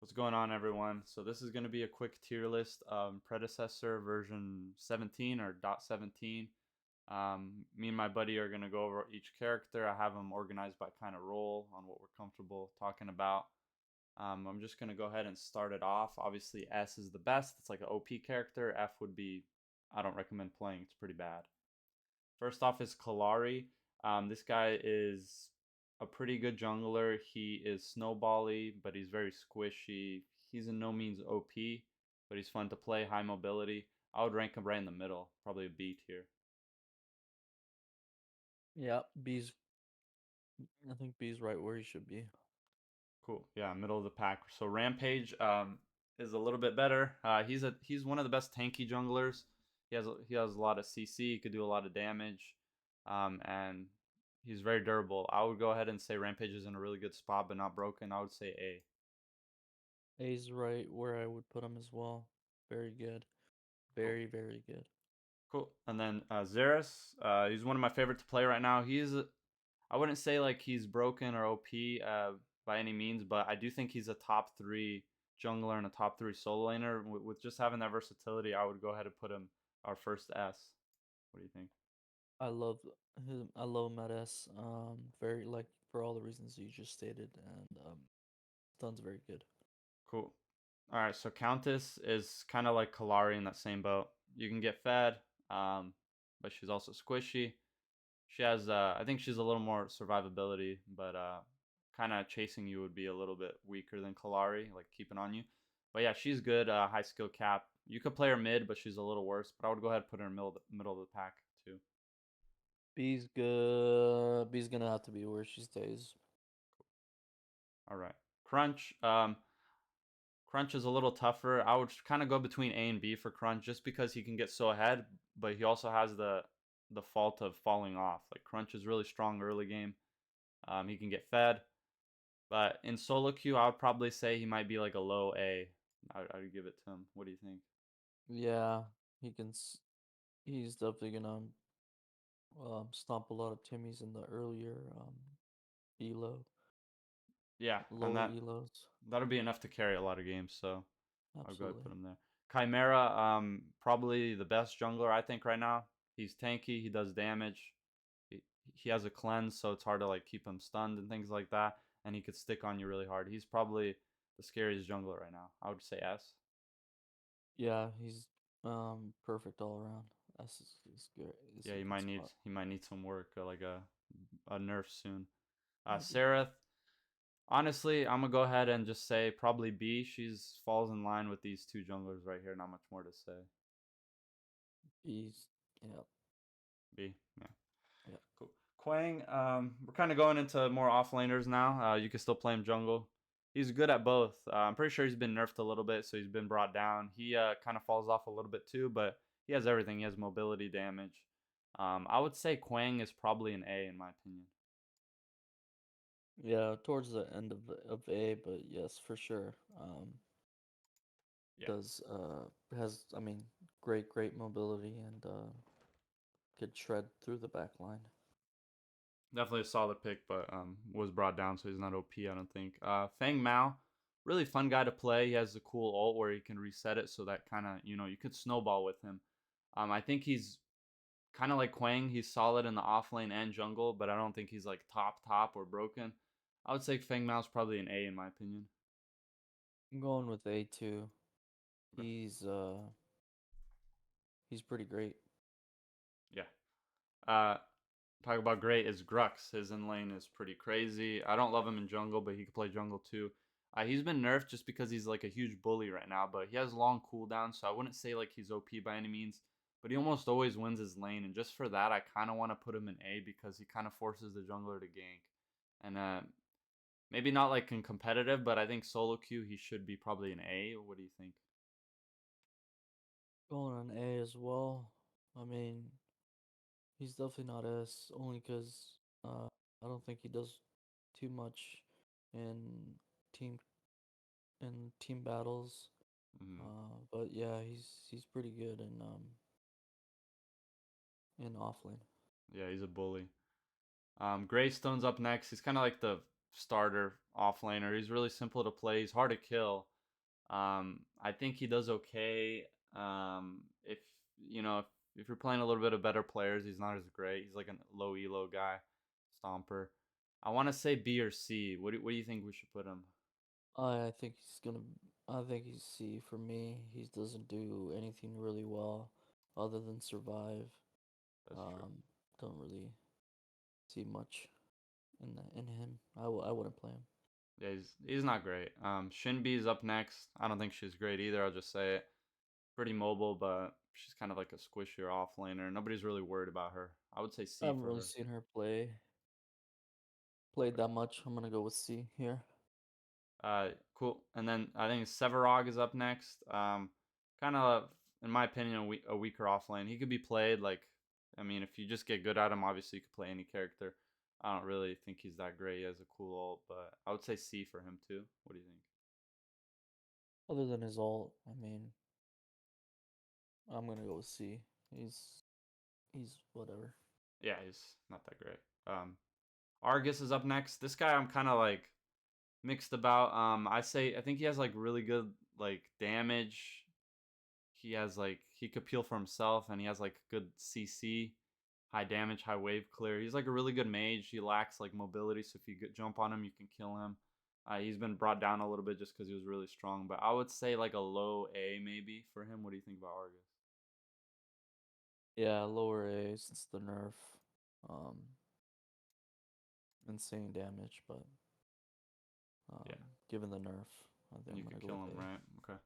What's going on, everyone? So this is going to be a quick tier list of Predecessor version 17 or .17. Me and my buddy are going to go over each character. I have them organized by kind of role on what we're comfortable talking about. I'm just going to go ahead and start it off. Obviously, S is the best. It's like an OP character. F would be, I don't recommend playing. It's pretty bad. First off is Kalari. This guy is a pretty good jungler. He is snowbally, but he's very squishy. He's in no means OP, but he's fun to play, high mobility. I would rank him right in the middle, probably a B tier. Yeah, B's. I think B's right where he should be. Cool. Yeah, middle of the pack. So Rampage is a little bit better. He's one of the best tanky junglers. He has a lot of CC. He could do a lot of damage, and he's very durable. I would go ahead and say Rampage is in a really good spot, but not broken. I would say A. A's right where I would put him as well. Very good. Cool. Very good. Cool. And then Xeris, he's one of my favorite to play right now. I wouldn't say like he's broken or OP by any means, but I do think he's a top three jungler and a top three solo laner. With just having that versatility, I would go ahead and put him our first S. What do you think? I love him. I love him at S. Very like for all the reasons you just stated, and Stun's very good. Cool. All right, so Countess is kind of like Kalari in that same boat. You can get fed, um, but she's also squishy. She has, I think she's a little more survivability, but kind of chasing you would be a little bit weaker than Kalari, like keeping on you. But yeah, she's good, high skill cap. You could play her mid, but she's a little worse. But I would go ahead and put her in middle of the pack too. B's good. B's gonna have to be where she stays. All right, Crunch. Crunch is a little tougher. I would kind of go between A and B for Crunch, just because he can get so ahead, but he also has the fault of falling off. Like Crunch is really strong early game. He can get fed. But in solo queue, I would probably say he might be like a low A. I would give it to him. What do you think? Yeah, he can. He's definitely gonna stomp a lot of Timmys in the earlier elo, Yeah, and lower that elos. that'll be enough to carry a lot of games. So I'll go ahead and Absolutely. put him there. Chimera, probably the best jungler I think right now. He's tanky. He does damage. He, he has a cleanse, so it's hard to like keep him stunned and things like that. And he could stick on you really hard. He's probably the scariest jungler right now. I would say S. Yeah, he's perfect all around. Is good. Is Yeah, a he good might need spot. he might need some work, like a nerf soon. Maybe Seraph, honestly, I'm gonna go ahead and just say probably B. She's falls in line with these two junglers right here. Not much more to say. he's yeah B. Yeah. yeah Cool. Quang, we're kind of going into more offlaners now. You can still play him jungle. He's good at both. I'm pretty sure he's been nerfed a little bit, so he's been brought down. He kind of falls off a little bit too, but he has everything. He has mobility damage. I would say Quang is probably an A in my opinion. yeah towards the end of A, but yes for sure. Yeah, Does has great mobility and could shred through the back line. definitely a solid pick, but was brought down, so he's not OP. I don't think. Fang Mao, really fun guy to play. He has a cool ult where he can reset it, so that kind of you could snowball with him. I think he's kind of like Quang. He's solid in the off lane and jungle, but I don't think he's like top or broken. I would say Feng Mao's probably an A in my opinion. I'm going with A2. Okay. He's he's pretty great. Yeah. Uh, talk about great is Grux. His in lane is pretty crazy. I don't love him in jungle, but he can play jungle too. He's been nerfed just because he's like a huge bully right now, but he has long cooldown, so I wouldn't say like he's OP by any means. But he almost always wins his lane, and just for that, I kind of want to put him in A because he kind of forces the jungler to gank. And maybe not like in competitive, but I think solo queue he should be probably an A. What do you think? Going on A as well. I mean, he's definitely not S, only because I don't think he does too much in team team battles. Mm-hmm. But yeah, he's pretty good in offlane. Yeah, he's a bully. Greystone's up next. He's kind of like the starter offlaner. He's really simple to play. He's hard to kill. I think he does okay. If you know if you're playing a little bit of better players, he's not as great. He's like a low elo guy, stomper. I want to say B or C. What do you think we should put him? I think he's gonna. I think he's C for me. He doesn't do anything really well, other than survive. That's true. Um, don't really see much in him. I wouldn't play him. Yeah, he's not great. Shinbi is up next. I don't think she's great either. I'll just say it. Pretty mobile, but she's kind of like a squishier off laner. Nobody's really worried about her. I would say I C haven't for really her. seen her played that much. I'm gonna go with C here. Cool. And then I think Sevarog is up next. Kind of, in my opinion, a weaker off lane. He could be played like, I mean, if you just get good at him, obviously you could play any character. I don't really think he's that great. He has a cool ult, but I would say C for him too. What do you think? Other than his ult, I mean, I'm gonna go with C. He's whatever. Yeah, he's not that great. Argus is up next. This guy I'm kind of like mixed about. I think he has like really good like damage. He has like he could peel for himself, and he has like good CC, high damage, high wave clear. He's like a really good mage. He lacks like mobility, so if you jump on him, you can kill him. He's been brought down a little bit just because he was really strong, but I would say like a low A maybe for him. What do you think about Argus? Yeah, lower A since the nerf. Um, insane damage, but Yeah, given the nerf, I think you I'm could gonna go kill with him, A. right? Okay.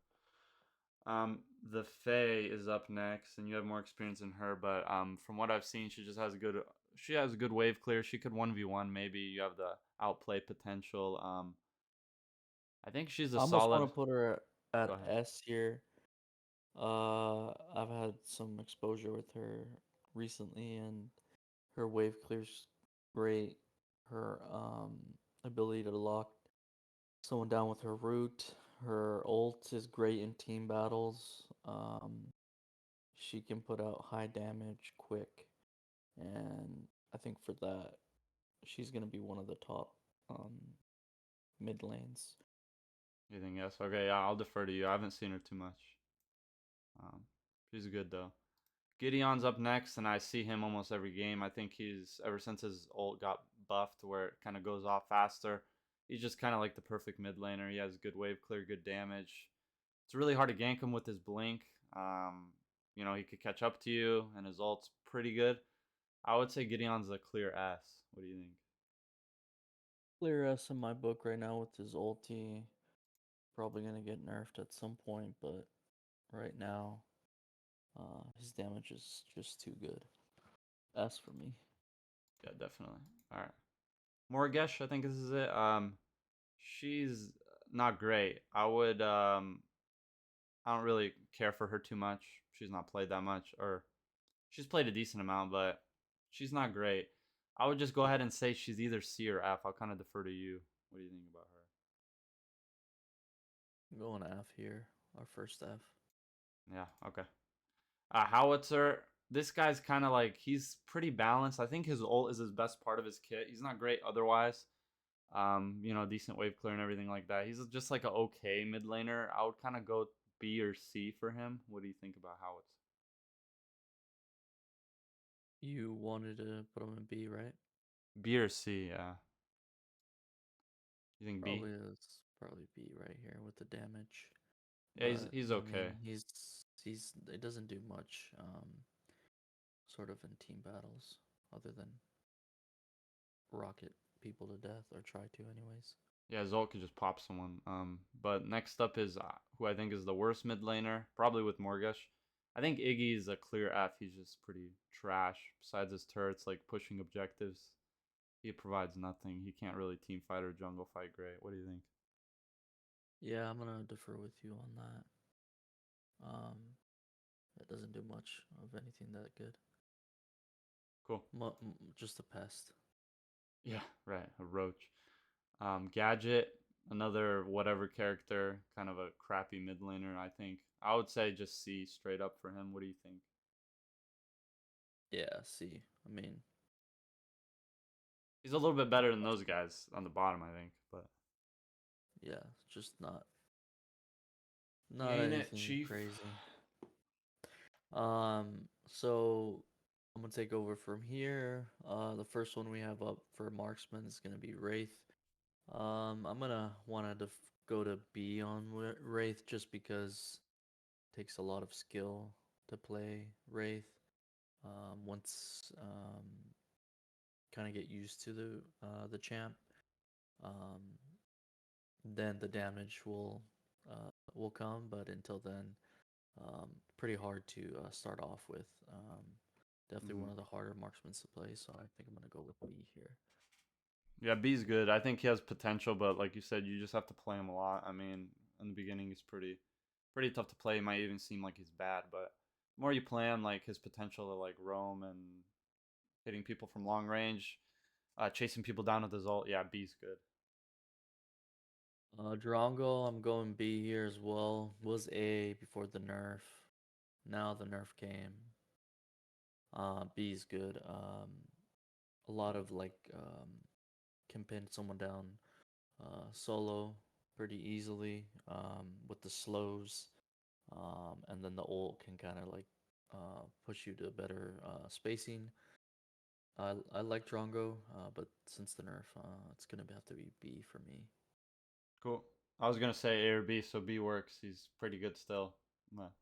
The Fae is up next, and you have more experience than her. But from what I've seen, she just has a good. She has a good wave clear. She could 1v1 maybe. You have the outplay potential. I think she's a I almost want solid. to put her Go at ahead. S here. I've had some exposure with her recently, and her wave clear's great. Her ability to lock someone down with her root. Her ult is great in team battles. She can put out high damage quick, and I think for that, she's gonna be one of the top um, mid lanes. You think yes? Okay, yeah, I'll defer to you. I haven't seen her too much. Um, she's good though. Gideon's up next, and I see him almost every game. I think he's ever since his ult got buffed, where it kind of goes off faster. He's just kind of like the perfect mid laner. He has good wave clear, good damage. It's really hard to gank him with his blink. Um, he could catch up to you, and his ult's pretty good. I would say Gideon's a clear S. What do you think? Clear S in my book right now with his ulti. Probably gonna get nerfed at some point, but right now, his damage is just too good. S for me. Yeah, definitely. All right, Morgesh, I think this is it. She's not great. I don't really care for her too much. She's not played that much, or she's played a decent amount, but she's not great. I would just go ahead and say she's either C or F. I'll kind of defer to you. What do you think about her? I'm going F here. Our first F. Yeah, okay. Howitzer, this guy's kind of like he's pretty balanced. I think his ult is his best part of his kit. He's not great otherwise. Decent wave clear and everything like that. He's just like a okay mid laner. I would kind of go B or C for him. What do you think about Howitzer? You wanted to put him in B, right? B or C? Yeah. You think B? Probably B right here with the damage. Yeah, he's But he's I mean, okay. he's it doesn't do much sort of in team battles other than rocket people to death or try to anyways. Yeah, Zolt could just pop someone. But next up is who I think is the worst mid laner, probably with Morgesh. I think Iggy is a clear F. He's just pretty trash. Besides his turrets, like pushing objectives, he provides nothing. He can't really team fight or jungle fight great. What do you think? Yeah, I'm gonna defer with you on that. Um, it doesn't do much of anything that good. Cool. Just a pest. Yeah, right. A roach. Gadget, another whatever character, kind of a crappy mid laner. I think I would say just C straight up for him. What do you think? Yeah, see. I mean, He's a little bit better than those guys on the bottom, I think. But Yeah, just not ain't it, anything Chief? crazy. So I'm gonna take over from here. The first one we have up for marksman is gonna be Wraith. I'm gonna want to go to B on Wraith just because it takes a lot of skill to play Wraith. Once kind of get used to the champ, um, then the damage will come. But until then, pretty hard to start off with. Definitely Hmm. one of the harder marksmen to play, so I think I'm gonna go with B here. Yeah, B's good. I think he has potential, but like you said, you just have to play him a lot. I mean, in the beginning, he's pretty tough to play. He might even seem like he's bad, but the more you play him, like his potential to like roam and hitting people from long range, chasing people down with his ult. Yeah, B's good. Drongo, I'm going B here as well. Was A before the nerf. Now the nerf came. B is good. A lot of can pin someone down solo pretty easily with the slows, and then the ult can kind of push you to better spacing. I like Drongo, but since the nerf, it's gonna have to be B for me. Cool. I was gonna say A or B, so B works. He's pretty good still.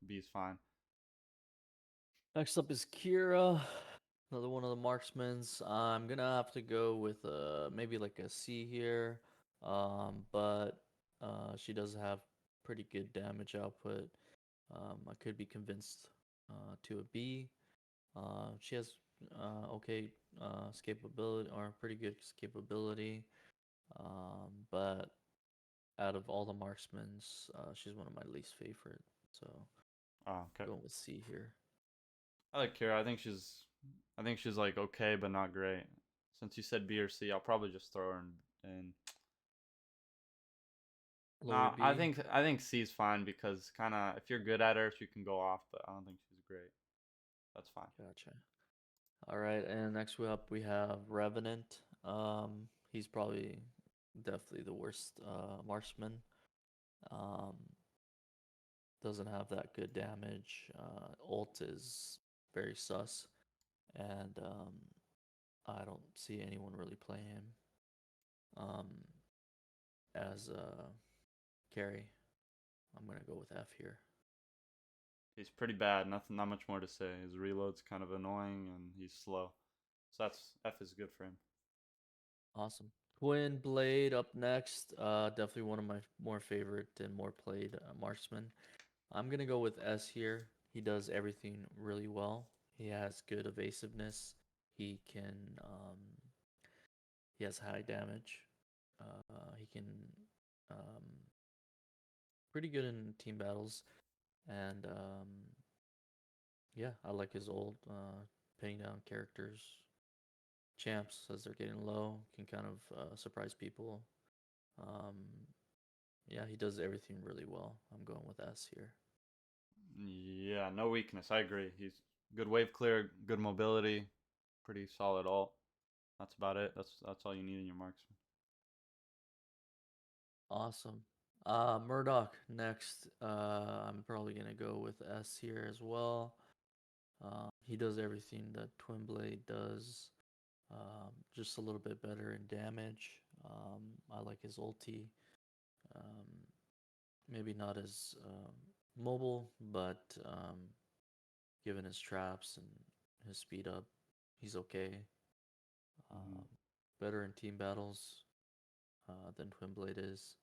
B's fine. Next up is Kira, another one of the marksmans. I'm gonna have to go with maybe like a C here, but she does have pretty good damage output. I could be convinced to a B. She has okay escapability or pretty good escapability, but out of all the marksmans, she's one of my least favorite. So Oh, okay. going with C here. I like Kira. I think she's like okay, but not great. Since you said B or C, I'll probably just throw her in. Lower No, I B. think I think C is fine because kind of if you're good at her, she can go off, but I don't think she's great. That's fine. Gotcha. All right, and next up we have Revenant. He's probably definitely the worst marksman. Um, doesn't have that good damage. Ult is very sus, and I don't see anyone really playing him um, as a carry. I'm gonna go with F here. He's pretty bad. Nothing, not much more to say. His reload's kind of annoying and he's slow. So that's F is good for him. Awesome. Twin Blade up next. Definitely one of my more favorite and more played marksmen. I'm gonna go with S here. He does everything really well. He has good evasiveness. He can he has high damage. He can um, pretty good in team battles, and yeah, I like his old pinning down characters. Champs as they're getting low can kind of surprise people. Um, yeah, he does everything really well. I'm going with S here. Yeah, no weakness. I agree. He's good wave clear, good mobility, pretty solid ult. That's about it. That's all you need in your marksman. Awesome. Murdoch next. I'm probably gonna go with S here as well. He does everything that Twin Blade does, just a little bit better in damage. I like his ulti. Um, maybe not as mobile, but given his traps and his speed up, he's okay. Hmm. Um, better in team battles than Twin Blade is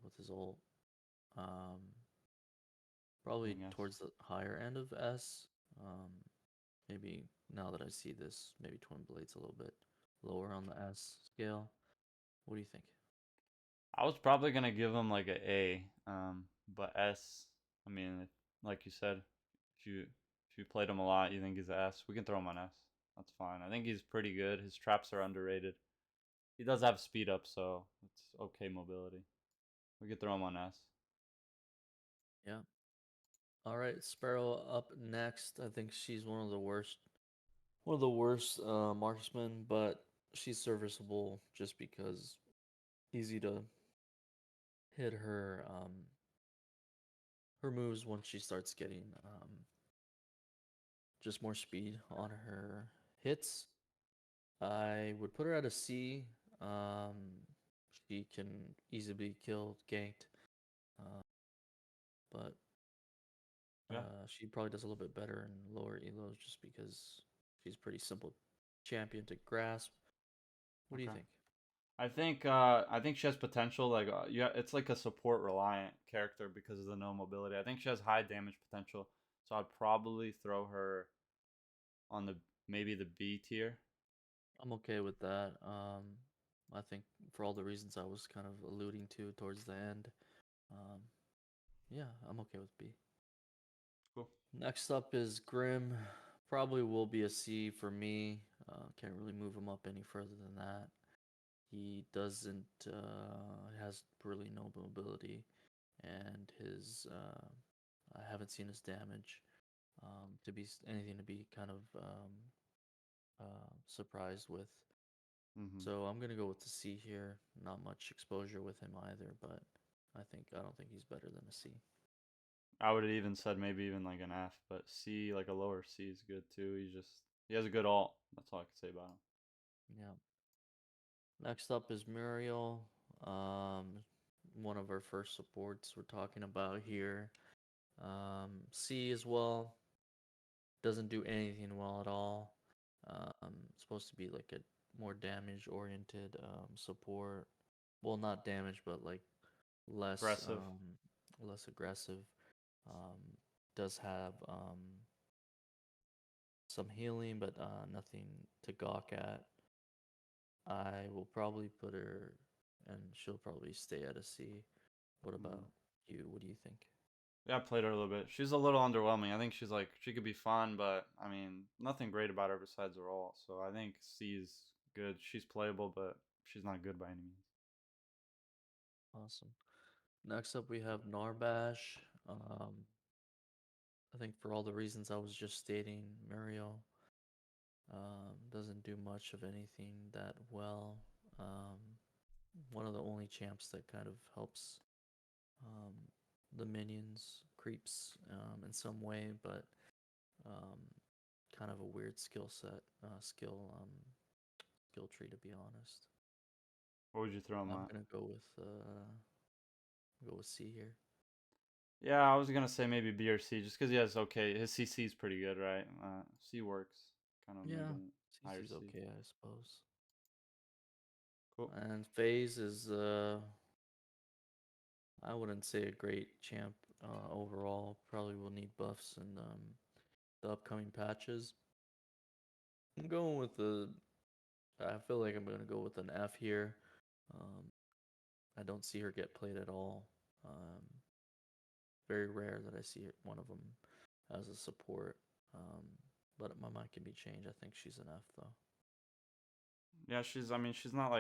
with his ult. Um, I Probably guess. towards the higher end of S. Um, maybe now that I see this, maybe Twin Blade's a little bit lower on the S scale. What do you think? I was probably gonna give him like a A, but S. I mean, like you said, if you played him a lot, you think he's a S. We can throw him on S. That's fine. I think he's pretty good. His traps are underrated. He does have speed up, so it's okay mobility. We could throw him on S. Yeah. All right, Sparrow up next. I think she's one of the worst marksmen, but she's serviceable just because easy to hit her moves once she starts getting just more speed on her hits. I would put her at a C. Um, she can easily be killed, ganked, uh, but Yeah. she probably does a little bit better in lower elos just because she's pretty simple champion to grasp. What do you Okay. think? I think she has potential. Like yeah, it's like a support reliant character because of the no mobility. I think she has high damage potential. So I'd probably throw her on the maybe the B tier. I'm okay with that. I think for all the reasons I was kind of alluding to towards the end, um, yeah, I'm okay with B. Cool. Next up is Grim. Probably will be a C for me. Can't really move him up any further than that. He doesn't has really no mobility, and his I haven't seen his damage to be anything to be kind of surprised with. Hmm. So I'm gonna go with the C here. Not much exposure with him either, but I don't think he's better than a C. I would have even said maybe even like an F, but C, like a lower C is good too. He has a good alt. That's all I can say about him. Yeah. Next up is Muriel. Um, one of our first supports we're talking about here. C as well. Doesn't do anything well at all. Supposed to be like a more damage oriented support. Well, not damage, but like less Aggressive. less aggressive. Um, does have some healing, but nothing to gawk at. I will probably put her, and she'll probably stay at a C. What Hmm. about you? What do you think? Yeah, I played her a little bit. She's a little underwhelming. I think she's like she could be fun, but I mean nothing great about her besides her alt. So I think C is good. She's playable, but she's not good by any means. Awesome. Next up, we have Narbash. I think for all the reasons I was just stating, Muriel doesn't do much of anything that well. Um, One of the only champs that kind of helps um, the minions, creeps in some way, but um, kind of a weird skill set, skill tree to be honest. What would you throw him I'm at? gonna go with C here. Yeah, I was gonna say maybe B or C, just because he has okay. His CC is pretty good, right? C works, kind of Yeah, maybe higher CC's C. okay, I suppose. Cool. And FaZe is I wouldn't say a great champ overall. Probably will need buffs in the upcoming patches. I'm going with the. I feel like I'm gonna go with an F here. Um, I don't see her get played at all. Um, Very rare that I see one of them as a support. Um, but my mind can be changed. I think she's an F though. Yeah, she's. I mean, she's not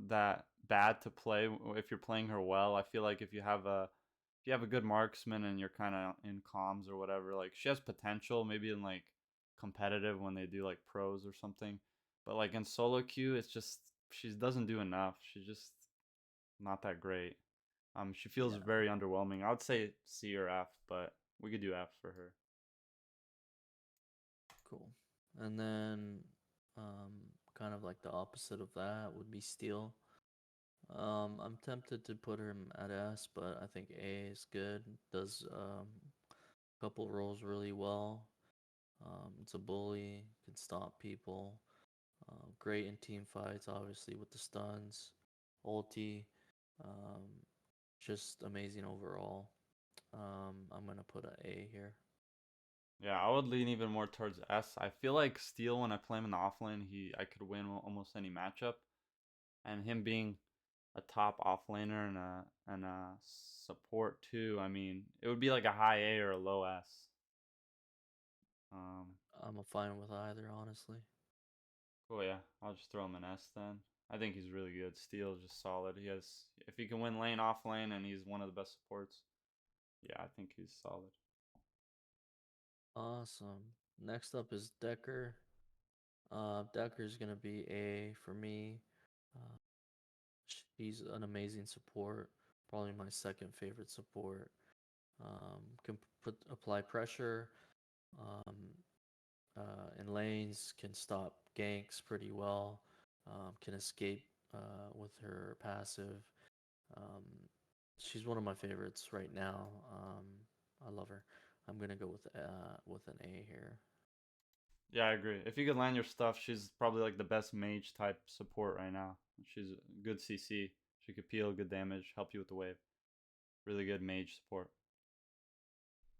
that bad to play if you're playing her well. I feel like if you have a good marksman and you're kind of in comms or whatever, like she has potential maybe in like competitive when they do like pros or something. But like in solo queue, it's just she doesn't do enough. She's just not that great. She feels Yeah, very underwhelming. I would say C or F, but we could do F for her. cool. And then, kind of like the opposite of that would be Steel. I'm tempted to put him at S, but I think A is good. Does a couple roles really well. It's a bully, can stop people. Great in team fights, obviously with the stuns, ulti. Um, just amazing overall. I'm gonna put an A here. Yeah, I would lean even more towards S. I feel like Steel when I play him in the offlane, I could win almost any matchup, and him being a top offlaner and a support too. I mean, it would be like a high A or a low S. Um, I'm fine with either, honestly. cool. Yeah, I'll just throw him an S then. I think he's really good. Steel is just solid. He has if he can win lane off lane and he's one of the best supports. Yeah, I think he's solid. Awesome. Next up is Decker. Decker's gonna be A for me. Uh, he's an amazing support. Probably my second favorite support. Can apply pressure. Um, in lanes, can stop ganks pretty well. Can escape with her passive. Um, she's one of my favorites right now. I love her. I'm gonna go with an A here. Yeah, I agree. If you could land your stuff, she's probably like the best mage type support right now. She's good CC. She could peel good damage, help you with the wave. Really good mage support.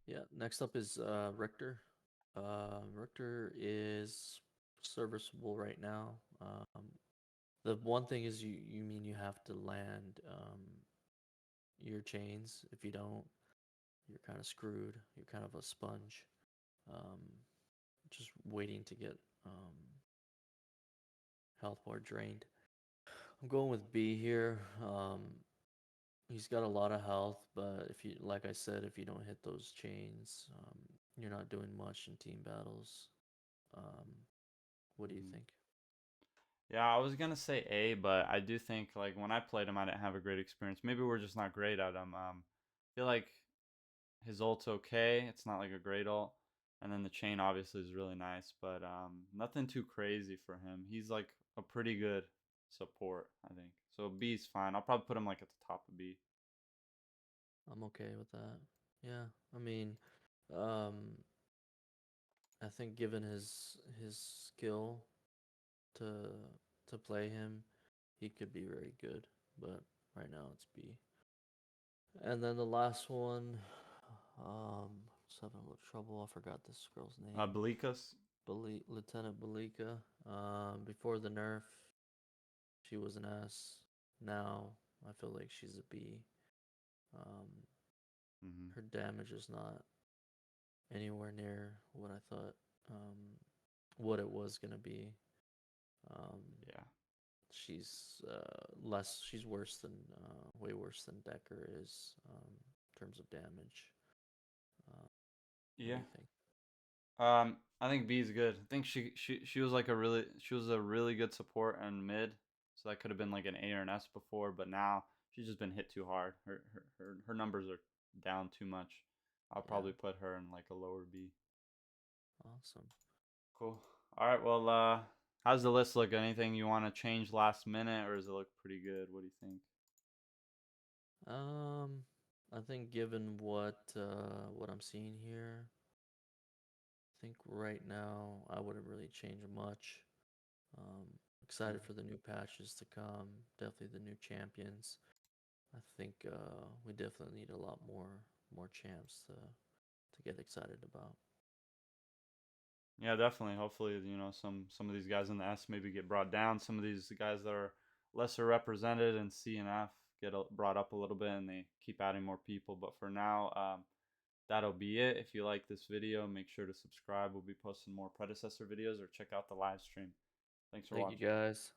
Yeah. Next up is Richter. Richter is serviceable right now. The one thing is you mean you have to land your chains. If you don't, you're kind of screwed. You're kind of a sponge, um, just waiting to get health bar drained. I'm going with B here. He's got a lot of health, but if you, like I said, if you don't hit those chains, you're not doing much in team battles. Um, what do you Mhm. think? Yeah, I was gonna say A, but I do think like when I played him, I didn't have a great experience. Maybe we're just not great at him. I feel like his ult's okay. It's not like a great ult, and then the chain obviously is really nice, but nothing too crazy for him. He's like a pretty good support, I think. So B's fine. I'll probably put him like at the top of B. I'm okay with that. Yeah, I mean, um, I think given his skill to to play him, he could be very good. But right now it's B. And then the last one, was having a little trouble. I forgot this girl's name. Belikas. Lieutenant Belika. Before the nerf, she was an S. Now I feel like she's a B. Um, Hmm. her damage is not anywhere near what I thought what it was gonna be. Um, Yeah. she's less. She's worse than way worse than Decker is in terms of damage. Uh, what do Yeah. you think? I think B is good. I think she was like she was a really good support and mid, so that could have been like an A or an S before, but now she's just been hit too hard. Her numbers are down too much. I'll Yeah, probably put her in like a lower B. awesome. Cool. All right. Well, how's the list look? Anything you want to change last minute, or does it look pretty good? What do you think? Um, I think given what I'm seeing here, I think right now I wouldn't really change much. Um, Yeah. excited for the new patches to come. Definitely the new champions. I think we definitely need a lot more champs to get excited about. Yeah, definitely. Hopefully, some of these guys in the S maybe get brought down. Some of these guys that are lesser represented in C and F get brought up a little bit, and they keep adding more people. But for now, that'll be it. If you like this video, make sure to subscribe. We'll be posting more predecessor videos, or check out the live stream. Thanks for Thank you watching. guys.